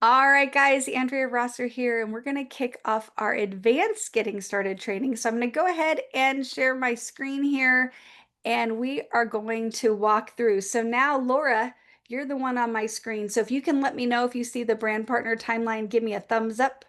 All right, guys, Andrea Rosser here, and we're going to kick off our advanced getting started training. So I'm going to go ahead and share my screen here, and we are going to walk through. So now, Laura, you're the one on my screen. So if you can let me know if you see the brand partner timeline, give me a thumbs up.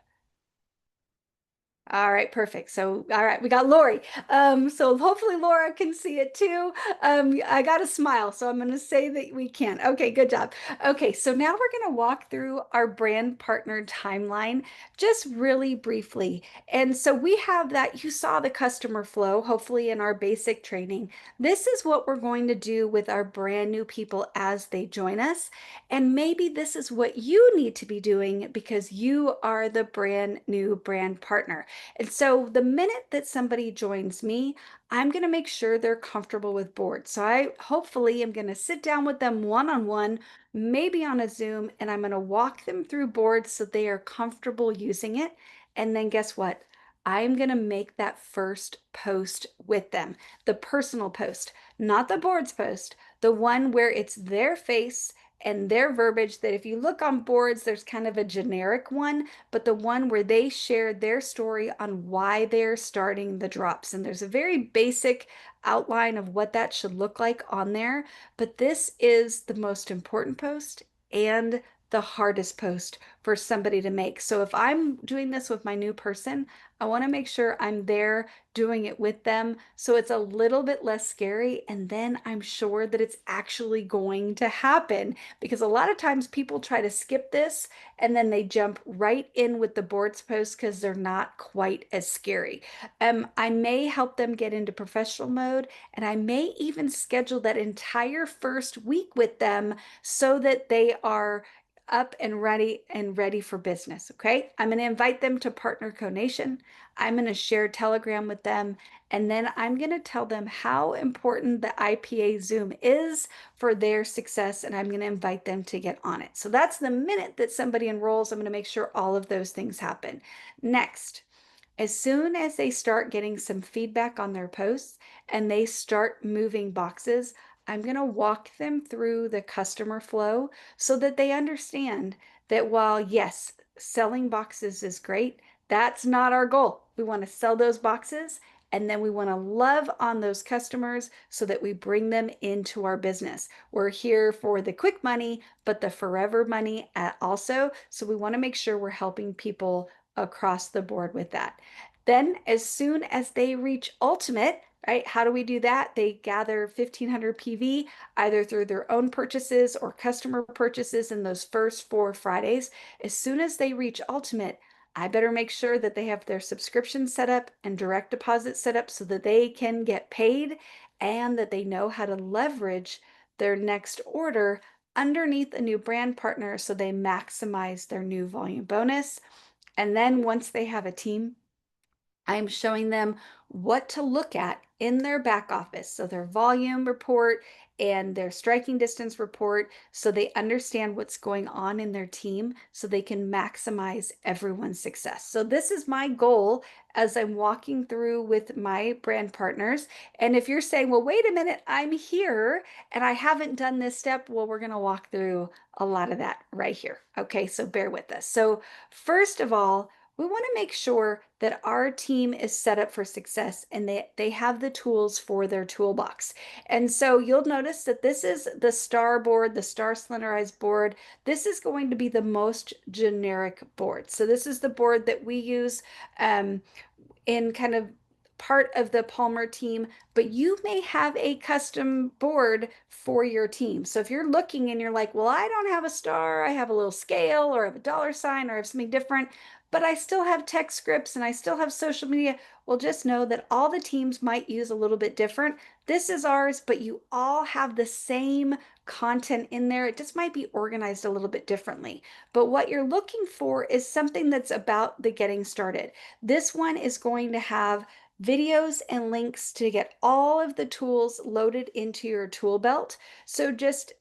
All right, perfect. So, all right, we got Lori. So hopefully Laura can see it too. I got a smile, so I'm going to say that we can. Okay, good job. Okay, so now we're going to walk through our brand partner timeline just really briefly. And so we have that. You saw the customer flow, hopefully in our basic training. This is what we're going to do with our brand new people as they join us. And maybe this is what you need to be doing because you are the brand new brand partner. And so the minute that somebody joins me, I'm going to make sure they're comfortable with boards. So I hopefully am going to sit down with them one-on-one, maybe on a Zoom, and I'm going to walk them through boards so they are comfortable using it. And then guess what? I'm going to make that first post with them, the personal post, not the boards post, the one where it's their face and their verbiage that if you look on boards, there's kind of a generic one, but the one where they share their story on why they're starting the drops. And there's a very basic outline of what that should look like on there. But this is the most important post and the hardest post for somebody to make. So if I'm doing this with my new person, I want to make sure I'm there doing it with them so it's a little bit less scary. And then I'm sure that it's actually going to happen because a lot of times people try to skip this and then they jump right in with the boards post because they're not quite as scary. I may help them get into professional mode, and I may even schedule that entire first week with them so that they are up and ready for business. Okay. I'm going to invite them to Partner Conation. I'm going to share Telegram with them. And then I'm going to tell them how important the IPA Zoom is for their success. And I'm going to invite them to get on it. So that's the minute that somebody enrolls. I'm going to make sure all of those things happen. Next, as soon as they start getting some feedback on their posts and they start moving boxes, I'm going to walk them through the customer flow so that they understand that while, yes, selling boxes is great, that's not our goal. We want to sell those boxes and then we want to love on those customers so that we bring them into our business. We're here for the quick money, but the forever money also. So we want to make sure we're helping people across the board with that. Then, as soon as they reach ultimate, right? How do we do that? They gather 1,500 PV either through their own purchases or customer purchases in those first 4 Fridays. As soon as they reach ultimate, I better make sure that they have their subscription set up and direct deposit set up so that they can get paid and that they know how to leverage their next order underneath a new brand partner so they maximize their new volume bonus. And then once they have a team, I'm showing them what to look at in their back office. So their volume report and their striking distance report, so they understand what's going on in their team so they can maximize everyone's success. So this is my goal as I'm walking through with my brand partners. And if you're saying, well, wait a minute, I'm here and I haven't done this step, well, we're going to walk through a lot of that right here. Okay, so bear with us. So first of all, we want to make sure that our team is set up for success and they have the tools for their toolbox. And so you'll notice that this is the star board, the star slenderized board. This is going to be the most generic board. So this is the board that we use in kind of part of the Palmer team, but you may have a custom board for your team. So if you're looking and you're like, well, I don't have a star, I have a little scale or I have a dollar sign or I have something different, but I still have text scripts and I still have social media. Well, just know that all the teams might use a little bit different. This is ours, but you all have the same content in there. It just might be organized a little bit differently. But what you're looking for is something that's about the getting started. This one is going to have videos and links to get all of the tools loaded into your tool belt. So just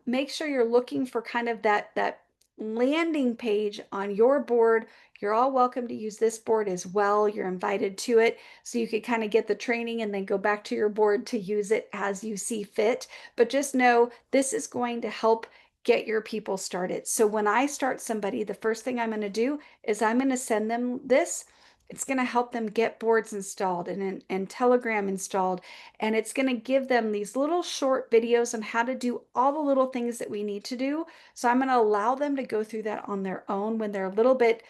make sure you're looking for kind of that landing page on your board. You're all welcome to use this board as well. You're invited to it so you could kind of get the training and then go back to your board to use it as you see fit. But just know this is going to help get your people started. So when I start somebody, the first thing I'm going to do is I'm going to send them this. It's going to help them get boards installed and Telegram installed. And it's going to give them these little short videos on how to do all the little things that we need to do. So I'm going to allow them to go through that on their own when they're a little bit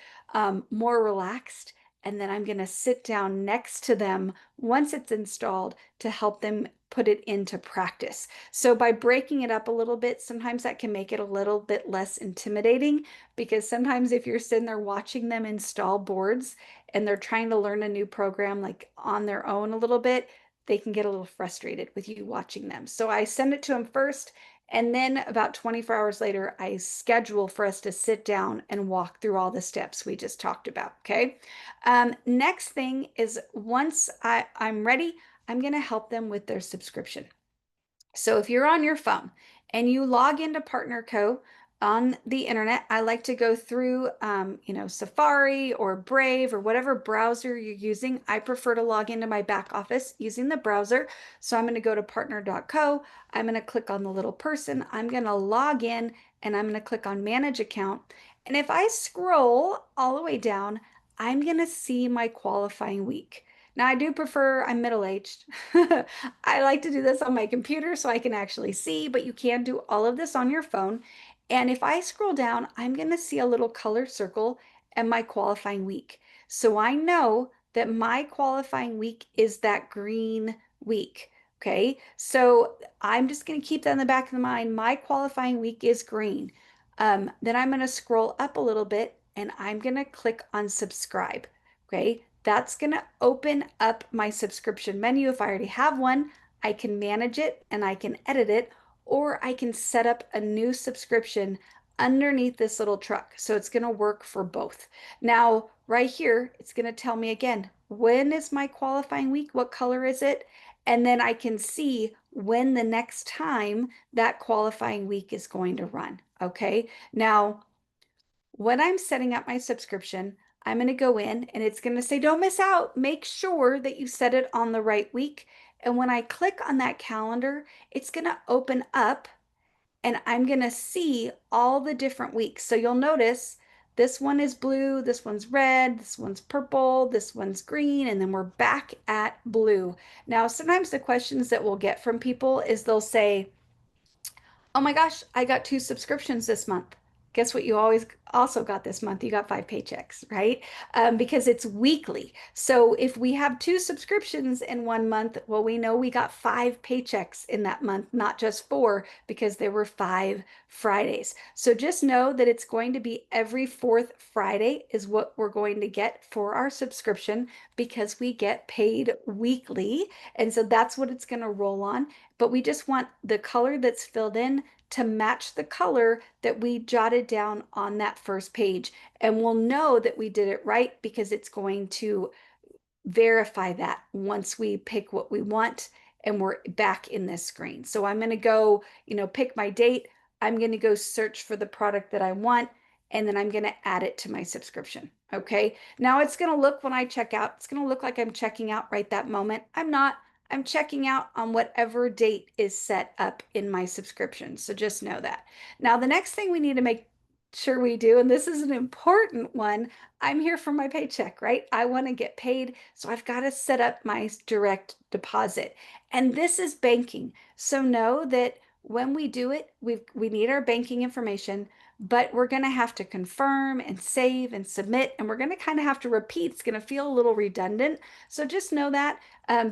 more relaxed. And then I'm going to sit down next to them once it's installed to help them put it into practice. So by breaking it up a little bit, sometimes that can make it a little bit less intimidating because sometimes if you're sitting there watching them install boards and they're trying to learn a new program like on their own a little bit, they can get a little frustrated with you watching them. So I send it to them first, and then about 24 hours later, I schedule for us to sit down and walk through all the steps we just talked about. Okay. Next thing is once I'm ready, I'm going to help them with their subscription. So if you're on your phone and you log into PartnerCo on the internet, I like to go through, Safari or Brave or whatever browser you're using. I prefer to log into my back office using the browser. So I'm going to go to partner.co. I'm going to click on the little person. I'm going to log in and I'm going to click on Manage Account. And if I scroll all the way down, I'm going to see my qualifying week. Now, I do prefer, I'm middle-aged. I like to do this on my computer so I can actually see, but you can do all of this on your phone. And if I scroll down, I'm going to see a little color circle and my qualifying week. So I know that my qualifying week is that green week. Okay, so I'm just going to keep that in the back of the mind. My qualifying week is green. Then I'm going to scroll up a little bit and I'm going to click on subscribe. Okay, that's going to open up my subscription menu. If I already have one, I can manage it and I can edit it, or I can set up a new subscription underneath this little truck. So it's going to work for both. Now, right here, it's going to tell me again, when is my qualifying week? What color is it? And then I can see when the next time that qualifying week is going to run. Okay. Now, when I'm setting up my subscription, I'm going to go in and it's going to say, don't miss out. Make sure that you set it on the right week. And when I click on that calendar, it's going to open up and I'm going to see all the different weeks. So you'll notice this one is blue, this one's red, this one's purple, this one's green, and then we're back at blue. Now, sometimes the questions that we'll get from people is they'll say, oh my gosh, I got 2 subscriptions this month. Guess what? You always also got this month. You got 5 paychecks, right? Because it's weekly. So if we have 2 subscriptions in one month, well, we know we got 5 paychecks in that month, not just 4, because there were 5 Fridays. So just know that it's going to be every fourth Friday is what we're going to get for our subscription because we get paid weekly. And so that's what it's going to roll on, but we just want the color that's filled in to match the color that we jotted down on that first page. And we'll know that we did it right because it's going to verify that once we pick what we want and we're back in this screen. So I'm going to go, pick my date. I'm going to go search for the product that I want, and then I'm going to add it to my subscription. Okay. Now it's going to look when I check out, it's going to look like I'm checking out right that moment. I'm not. I'm checking out on whatever date is set up in my subscription. So just know that. Now, the next thing we need to make sure we do, and this is an important one, I'm here for my paycheck, right? I want to get paid. So I've got to set up my direct deposit. And this is banking. So know that when we do it, we need our banking information, but we're going to have to confirm and save and submit, and we're going to kind of have to repeat. It's going to feel a little redundant. So just know that.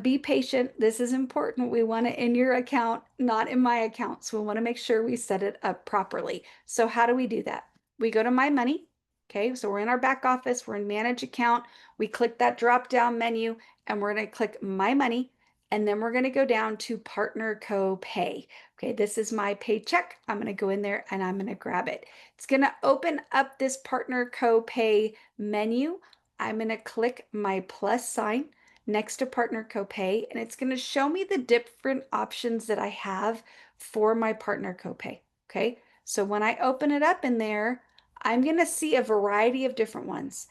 Be patient. This is important. We want it in your account, not in my account. So we want to make sure we set it up properly. So how do we do that? We go to My Money. Okay, so we're in our back office, we're in Manage Account. We click that drop down menu and we're going to click My Money. And then we're going to go down to PartnerCo Pay. Okay, this is my paycheck. I'm going to go in there and I'm going to grab it. It's going to open up this PartnerCo Pay menu. I'm going to click my plus sign next to PartnerCo Pay, and it's going to show me the different options that I have for my PartnerCo Pay. Okay, so when I open it up in there, I'm going to see a variety of different ones.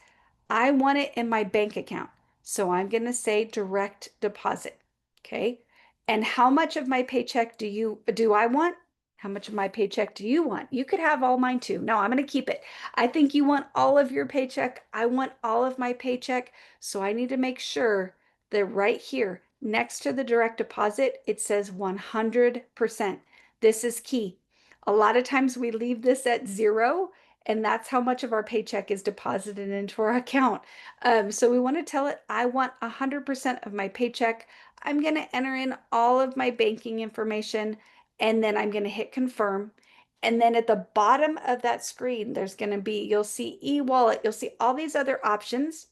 I want it in my bank account. So I'm going to say direct deposit. Okay. And how much of my paycheck do I want? How much of my paycheck do you want? You could have all mine too. No, I'm going to keep it. I think you want all of your paycheck. I want all of my paycheck. So I need to make sure that right here next to the direct deposit, it says 100%. This is key. A lot of times we leave this at zero, and that's how much of our paycheck is deposited into our account. So we want to tell it, I want 100% of my paycheck. I'm going to enter in all of my banking information, and then I'm going to hit confirm. And then at the bottom of that screen, there's going to be, you'll see e-wallet, you'll see all these other options.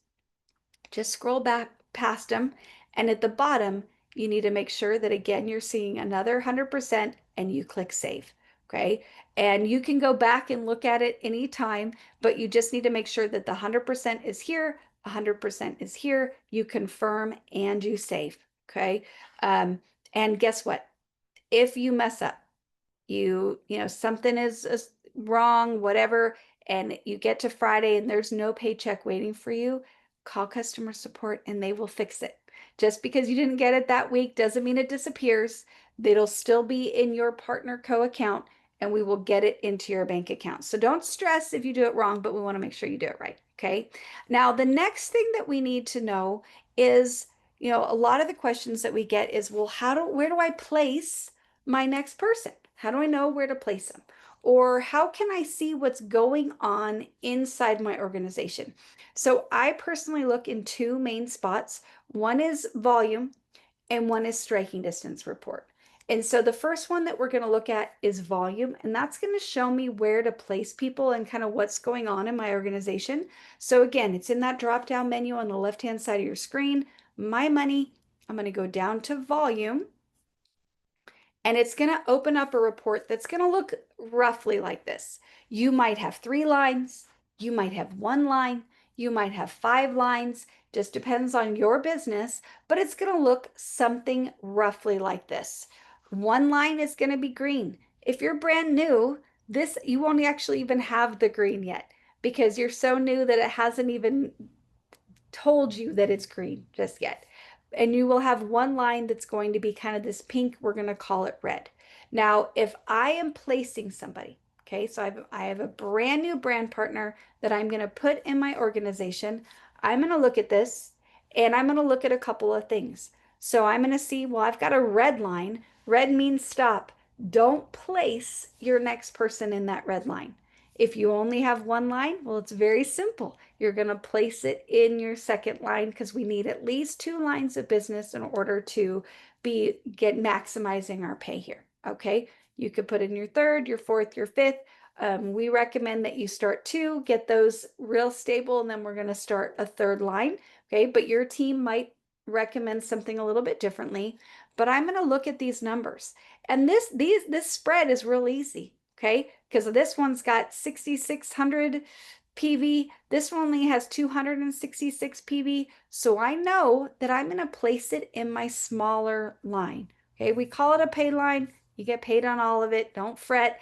Just scroll back past them. And at the bottom, you need to make sure that again, you're seeing another 100% and you click save. Okay. And you can go back and look at it anytime, but you just need to make sure that the 100% is here, 100% is here, you confirm and you save. Okay. And guess what? If you mess up, something is wrong, whatever, and you get to Friday and there's no paycheck waiting for you, call customer support and they will fix it. Just because you didn't get it that week doesn't mean it disappears. It'll still be in your partner co account and we will get it into your bank account. So don't stress if you do it wrong, but we want to make sure you do it right. Okay. Now, the next thing that we need to know is, a lot of the questions that we get is, well, where do I place my next person? How do I know where to place them? Or how can I see what's going on inside my organization? So I personally look in two main spots. One is volume and one is striking distance report. And so the first one that we're going to look at is volume, and that's going to show me where to place people and kind of what's going on in my organization. So again, it's in that drop down menu on the left-hand side of your screen. My money, I'm going to go down to volume. And it's going to open up a report that's going to look roughly like this. You might have 3 lines, you might have 1 line, you might have 5 lines, just depends on your business, but it's going to look something roughly like this. 1 line is going to be green. If you're brand new, you won't actually even have the green yet because you're so new that it hasn't even told you that it's green just yet. And you will have 1 line that's going to be kind of this pink, we're going to call it red. Now, if I am placing somebody, okay, so I have a brand new brand partner that I'm going to put in my organization, I'm going to look at this and I'm going to look at a couple of things. So I'm going to see, well, I've got a red line. Red means stop. Don't place your next person in that red line. If you only have 1 line, well, it's very simple. You're going to place it in your second line because we need at least 2 lines of business in order to get maximizing our pay here. Okay. You could put in your third, your fourth, your fifth. We recommend that you start 2, get those real stable, and then we're going to start a 3rd line. Okay. But your team might recommend something a little bit differently. But I'm going to look at these numbers. And this spread is real easy. Okay. Because this one's got 6,600 PV. This one only has 266 PV. So I know that I'm going to place it in my smaller line. Okay, we call it a pay line. You get paid on all of it. Don't fret.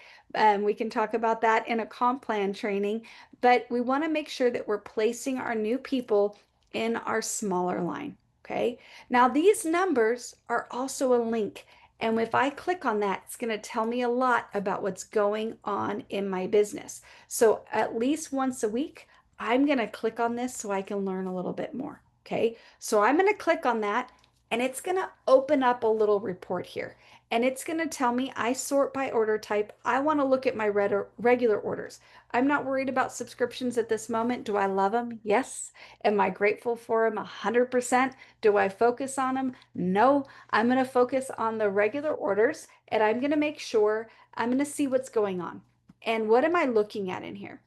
We can talk about that in a comp plan training, but we want to make sure that we're placing our new people in our smaller line. Okay, now these numbers are also a link. And if I click on that, it's going to tell me a lot about what's going on in my business. So at least once a week, I'm going to click on this so I can learn a little bit more. Okay. So I'm going to click on that and it's going to open up a little report here. And it's going to tell me I sort by order type. I want to look at my regular orders. I'm not worried about subscriptions at this moment. Do I love them? Yes. Am I grateful for them? 100%. Do I focus on them? No. I'm going to focus on the regular orders and I'm going to make sure I'm going to see what's going on. And what am I looking at in here?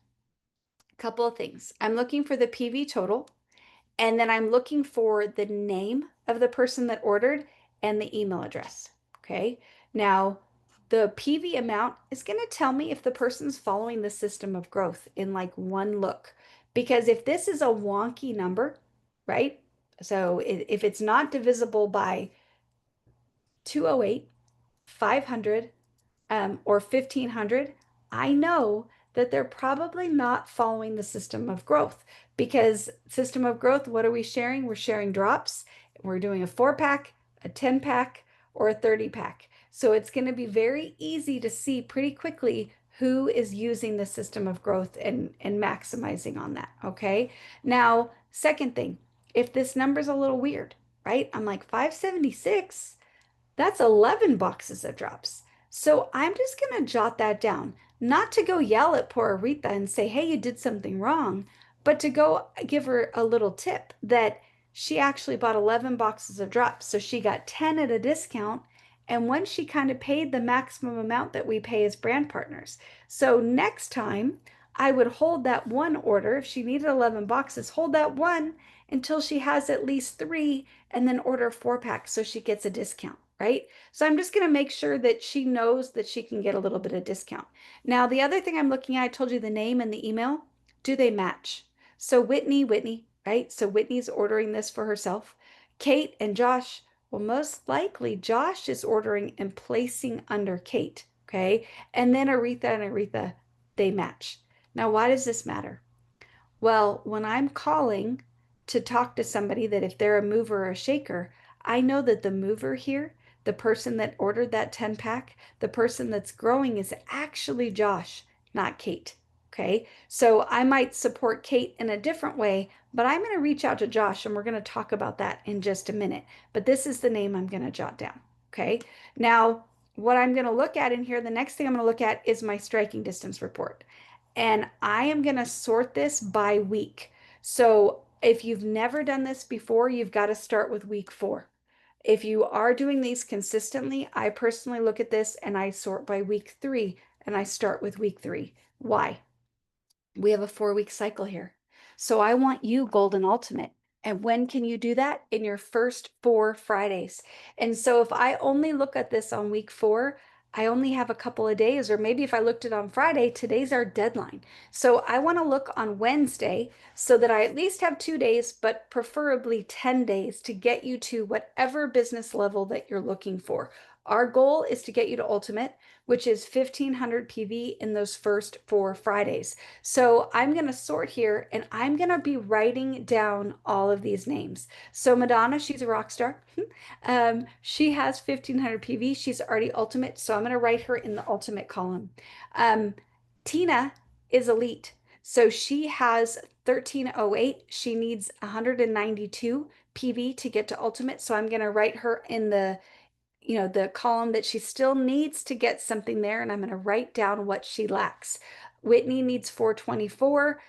A couple of things. I'm looking for the PV total, and then I'm looking for the name of the person that ordered and the email address. Okay. Now, the PV amount is going to tell me if the person's following the system of growth in like one look. Because if this is a wonky number, right? So if it's not divisible by 208, 500, or 1500, I know that they're probably not following the system of growth because system of growth, what are we sharing? We're sharing drops. We're doing a 4-pack, a 10-pack, or a 30-pack. So it's going to be very easy to see pretty quickly who is using the system of growth and maximizing on that. Okay. Now, second thing, if this number's a little weird, right? I'm like 576. That's 11 boxes of drops. So I'm just going to jot that down, not to go yell at poor Aretha and say, hey, you did something wrong, but to go give her a little tip that she actually bought 11 boxes of drops. So she got 10 at a discount. And when she kind of paid the maximum amount that we pay as brand partners. So next time I would hold that one order. If she needed 11 boxes, hold that one until she has at least three and then order a 4-pack so she gets a discount, right? So I'm just going to make sure that she knows that she can get a little bit of discount. Now, the other thing I'm looking at, I told you the name and the email. Do they match? So Whitney, right? So Whitney's ordering this for herself. Kate and Josh, well, most likely Josh is ordering and placing under Kate, okay? And then Aretha, they match. Now, why does this matter? Well, when I'm calling to talk to somebody that if they're a mover or a shaker, I know that the mover here, the person that ordered that 10 pack, the person that's growing is actually Josh, not Kate. Okay. So I might support Kate in a different way, but I'm going to reach out to Josh and we're going to talk about that in just a minute. But this is the name I'm going to jot down. Okay. Now, what I'm going to look at in here, the next thing I'm going to look at is my striking distance report. And I am going to sort this by week. So if you've never done this before, you've got to start with week 4. If you are doing these consistently, I personally look at this and I sort by week 3 and I start with week 3. Why? We have a 4-week cycle here. So I want you Golden Ultimate. And when can you do that? In your first 4 Fridays. And so if I only look at this on week 4, I only have a couple of days, or maybe if I looked at it on Friday, today's our deadline. So I want to look on Wednesday so that I at least have 2 days, but preferably 10 days to get you to whatever business level that you're looking for. Our goal is to get you to Ultimate, which is 1500 PV in those first 4 Fridays. So I'm going to sort here and I'm going to be writing down all of these names. So Madonna, she's a rock star. She has 1500 PV. She's already ultimate. So I'm going to write her in the ultimate column. Um, Tina is elite. So she has 1308. She needs 192 PV to get to ultimate. So I'm going to write her in the column that she still needs to get something there, and I'm going to write down what she lacks. Whitney needs 424.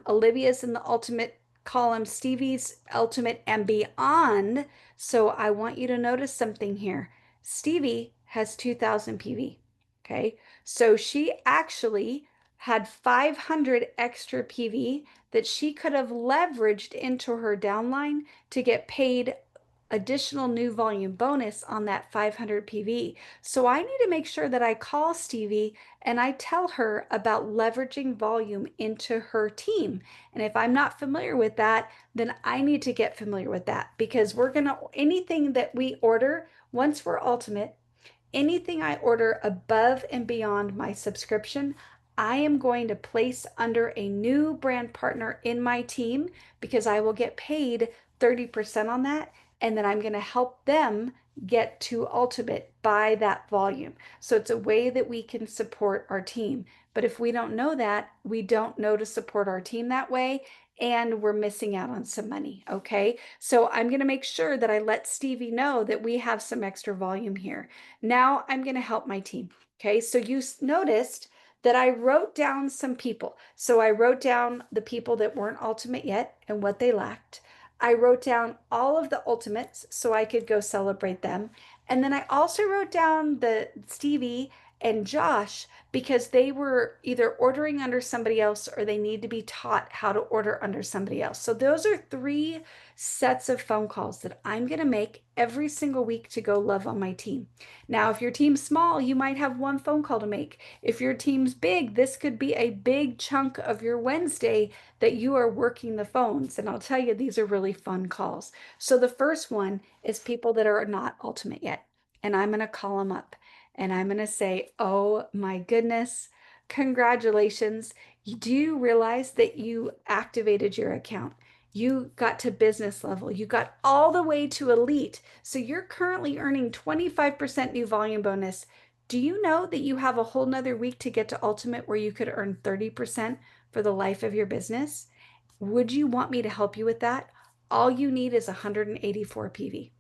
Olivia's in the ultimate column, Stevie's ultimate and beyond. So I want you to notice something here. Stevie has 2000 PV. Okay. So she actually had 500 extra PV that she could have leveraged into her downline to get paid additional new volume bonus on that 500 PV. So I need to make sure that I call Stevie and I tell her about leveraging volume into her team. And if I'm not familiar with that, then I need to get familiar with that because we're going to, anything that we order, once we're ultimate, anything I order above and beyond my subscription, I am going to place under a new brand partner in my team because I will get paid 30% on that. And then I'm going to help them get to ultimate by that volume. So it's a way that we can support our team. But if we don't know that, we don't know to support our team that way. And we're missing out on some money. Okay. So I'm going to make sure that I let Stevie know that we have some extra volume here. Now I'm going to help my team. Okay, so you noticed that I wrote down some people. So I wrote down the people that weren't ultimate yet and what they lacked. I wrote down all of the ultimates so I could go celebrate them. And then I also wrote down the Stevie and Josh because they were either ordering under somebody else or they need to be taught how to order under somebody else. So those are 3 sets of phone calls that I'm going to make every single week to go love on my team. Now, if your team's small, you might have 1 phone call to make. If your team's big, this could be a big chunk of your Wednesday that you are working the phones. And I'll tell you, these are really fun calls. So the first one is people that are not ultimate yet. And I'm going to call them up and I'm going to say, oh my goodness, congratulations. Do you realize that you activated your account? You got to business level. You got all the way to elite. So you're currently earning 25% new volume bonus. Do you know that you have a whole nother week to get to ultimate where you could earn 30% for the life of your business? Would you want me to help you with that? All you need is 184 PV.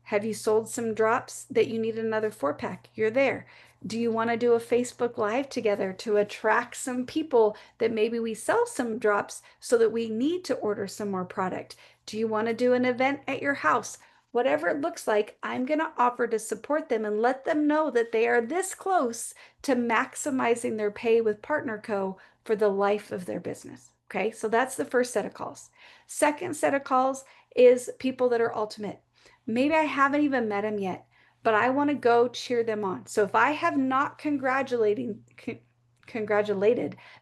Have you sold some drops that you need another 4 pack? You're there. Do you want to do a Facebook Live together to attract some people that maybe we sell some drops so that we need to order some more product? Do you want to do an event at your house? Whatever it looks like, I'm going to offer to support them and let them know that they are this close to maximizing their pay with Partner Co. for the life of their business. Okay, so that's the first set of calls. Second set of calls is people that are ultimate. Maybe I haven't even met them yet, but I want to go cheer them on. So if I have not congratulated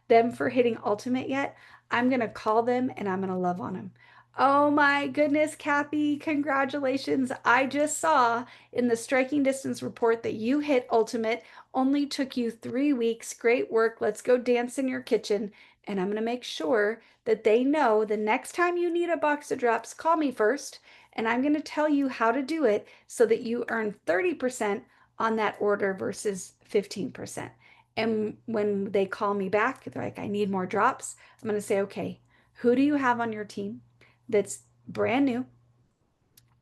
them for hitting ultimate yet, I'm going to call them and I'm going to love on them. Oh my goodness, Kathy, congratulations. I just saw in the striking distance report that you hit ultimate. Only took you 3 weeks. Great work. Let's go dance in your kitchen. And I'm going to make sure that they know the next time you need a box of drops, call me first and I'm going to tell you how to do it so that you earn 30% on that order versus 15%. And when they call me back, they're like, I need more drops. I'm going to say, okay, who do you have on your team that's brand new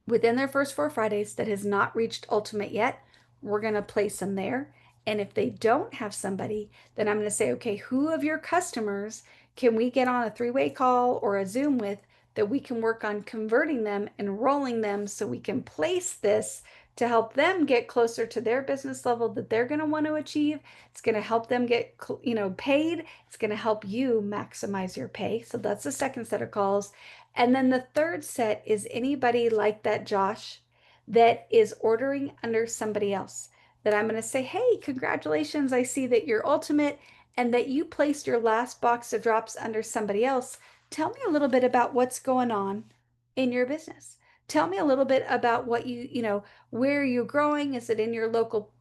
within their first 4 Fridays that has not reached ultimate yet? We're going to place them there. And if they don't have somebody, then I'm going to say, okay, who of your customers can we get on a 3-way call or a Zoom with that we can work on converting them, enrolling them so we can place this to help them get closer to their business level that they're going to want to achieve. It's going to help them get, paid. It's going to help you maximize your pay. So that's the second set of calls. And then the third set is anybody like that Josh that is ordering under somebody else that I'm going to say, hey, congratulations. I see that you're ultimate and that you placed your last box of drops under somebody else. Tell me a little bit about what's going on in your business. Tell me a little bit about what where you're growing. Is it in your local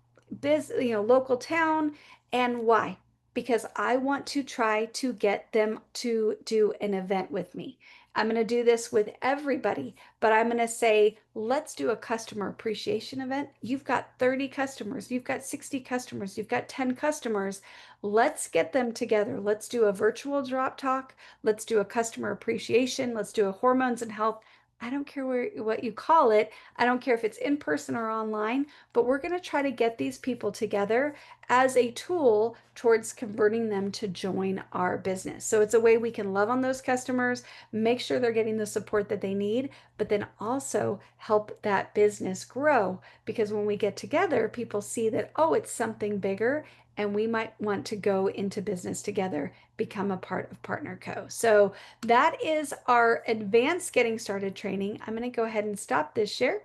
local town, and why? Because I want to try to get them to do an event with me. I'm going to do this with everybody, but I'm going to say, let's do a customer appreciation event. You've got 30 customers, you've got 60 customers, you've got 10 customers. Let's get them together. Let's do a virtual drop talk. Let's do a customer appreciation. Let's do a hormones and health. I don't care what you call it. I don't care if it's in person or online, but we're going to try to get these people together as a tool towards converting them to join our business. So it's a way we can love on those customers, make sure they're getting the support that they need, but then also help that business grow. Because when we get together, people see that, oh, it's something bigger, and we might want to go into business together, become a part of Partner Co. So that is our advanced getting started training. I'm going to go ahead and stop this share.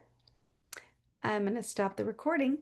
I'm going to stop the recording.